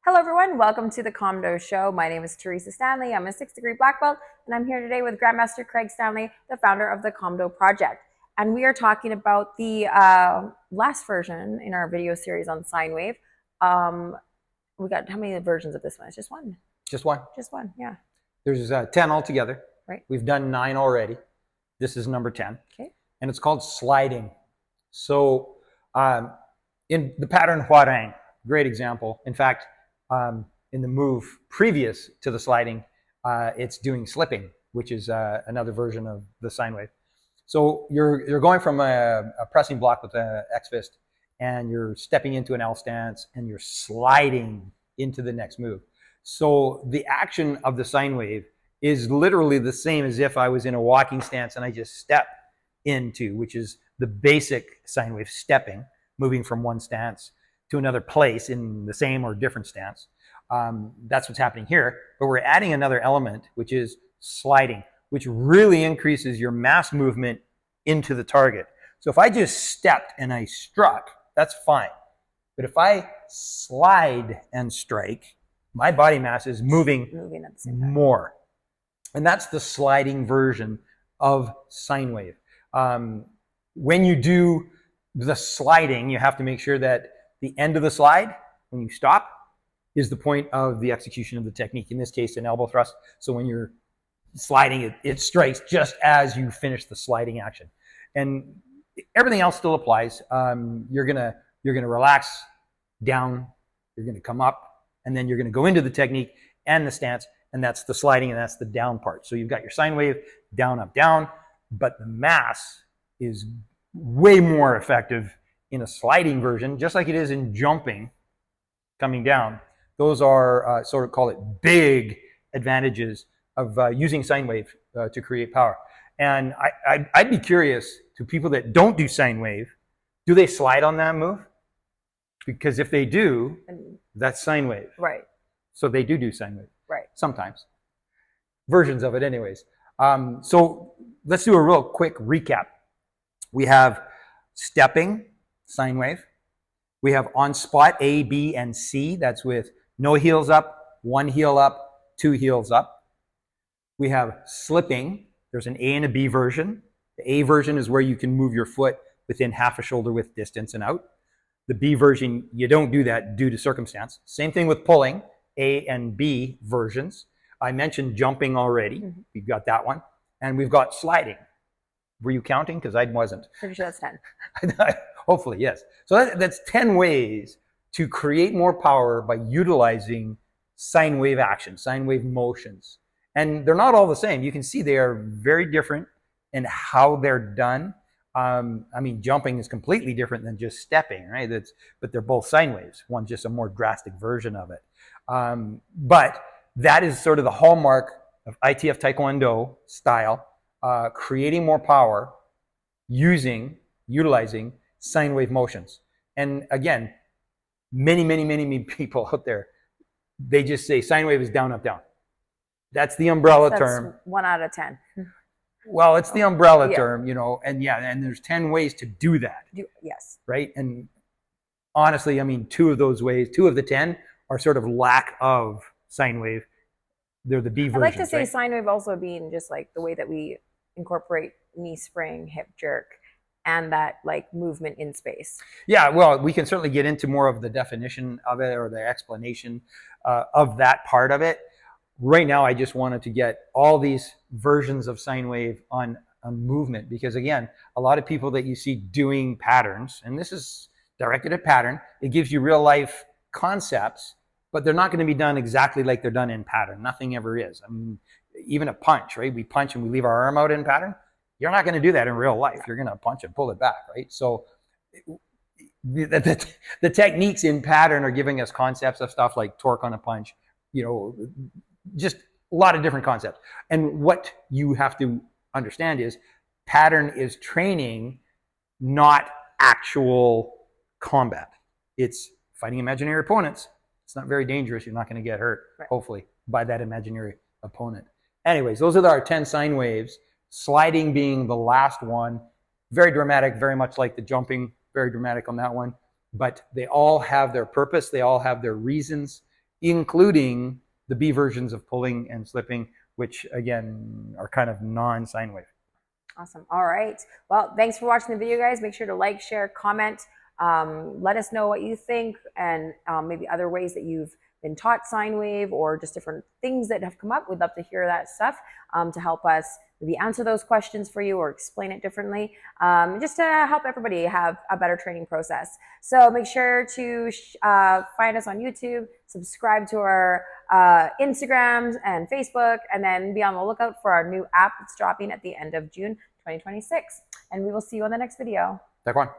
Hello everyone, welcome to the Comdo Show. My name is Teresa Stanley. I'm a 6th-degree black belt, and I'm here today with Grandmaster Craig Stanley, the founder of the Comdo Project. And we are talking about the last version in our video series on sine wave. We got how many versions of this one? It's just one. Just one. Just one, yeah. There's 10 altogether. Right. We've done 9 already. This is number 10. Okay. And it's called sliding. So in the pattern Huarang, great example. In fact, in the move previous to the sliding, it's doing slipping, which is another version of the sine wave. So you're going from a pressing block with an X fist, and you're stepping into an L stance, and you're sliding into the next move. So the action of the sine wave is literally the same as if I was in a walking stance and I just step into, which is the basic sine wave, stepping, moving from one stance to another place in the same or different stance. That's what's happening here. But we're adding another element, which is sliding, which really increases your mass movement into the target. So if I just stepped and I struck, that's fine. But if I slide and strike, my body mass is moving at the same time. More. And that's the sliding version of sine wave. When you do the sliding, you have to make sure that the end of the slide, when you stop, is the point of the execution of the technique. In this case, an elbow thrust. So when you're sliding, it strikes just as you finish the sliding action. And everything else still applies. You're gonna relax down, you're gonna come up, and then you're gonna go into the technique and the stance, and that's the sliding, and that's the down part. So you've got your sine wave, down, up, down, but the mass is way more effective in a sliding version, just like it is in jumping, coming down. Those are sort of, call it, big advantages of using sine wave to create power. And I'd be curious to people that don't do sine wave, do they slide on that move? Because if they do, that's sine wave. Right. So they do sine wave. Right. Sometimes. Versions of it anyways. So let's do a real quick recap. We have stepping, sine wave. We have on spot A, B, and C. That's with no heels up, one heel up, two heels up. We have slipping. There's an A and a B version. The A version is where you can move your foot within half a shoulder width distance and out. The B version, you don't do that due to circumstance. Same thing with pulling, A and B versions. I mentioned jumping already. Mm-hmm. We've got that one. And we've got sliding. Were you counting? Because I wasn't. Pretty sure that's 10. Hopefully, yes. So that's 10 ways to create more power by utilizing sine wave action, sine wave motions. And they're not all the same. You can see they are very different in how they're done. I mean, jumping is completely different than just stepping, right? But they're both sine waves. One's just a more drastic version of it. But that is sort of the hallmark of ITF Taekwondo style, creating more power utilizing sine wave motions. And again, many people out there, they just say sine wave is down, up, down. That's the umbrella term. 1 out of 10. Well, it's the umbrella term, you know, and there's 10 ways to do that. Yes. Right? And honestly, I mean, 2 of those ways, 2 of the 10 are sort of lack of sine wave. They're the B versions. I like to say, right? Sine wave also being just like the way that we incorporate knee spring, hip jerk, and that like movement in space. Yeah, well, we can certainly get into more of the definition of it or the explanation of that part of it. Right now, I just wanted to get all these versions of sine wave on movement, because again, a lot of people that you see doing patterns, and this is directed at pattern, it gives you real life concepts, but they're not going to be done exactly like they're done in pattern. Nothing ever is. I mean, even a punch, right? We punch and we leave our arm out in pattern. You're not going to do that in real life. You're going to punch and pull it back, right? So the techniques in pattern are giving us concepts of stuff like torque on a punch, you know, just a lot of different concepts. And what you have to understand is pattern is training, not actual combat. It's fighting imaginary opponents. It's not very dangerous. You're not going to get hurt, right, hopefully, by that imaginary opponent. Anyways, those are our 10 sine waves. Sliding being the last one. Very dramatic, very much like the jumping, very dramatic on that one. But they all have their purpose. They all have their reasons. including the B versions of pulling and slipping, which again are kind of non-sine wave. Awesome. All right. Well, thanks for watching the video, guys. Make sure to like, share, comment. Let us know what you think, and maybe other ways that you've been taught sine wave, or just different things that have come up. We'd love to hear that stuff to help us maybe answer those questions for you or explain it differently, just to help everybody have a better training process. So make sure to find us on YouTube, subscribe to our Instagrams and Facebook, and then be on the lookout for our new app that's dropping at the end of June 2026. And we will see you on the next video. Taekwondo.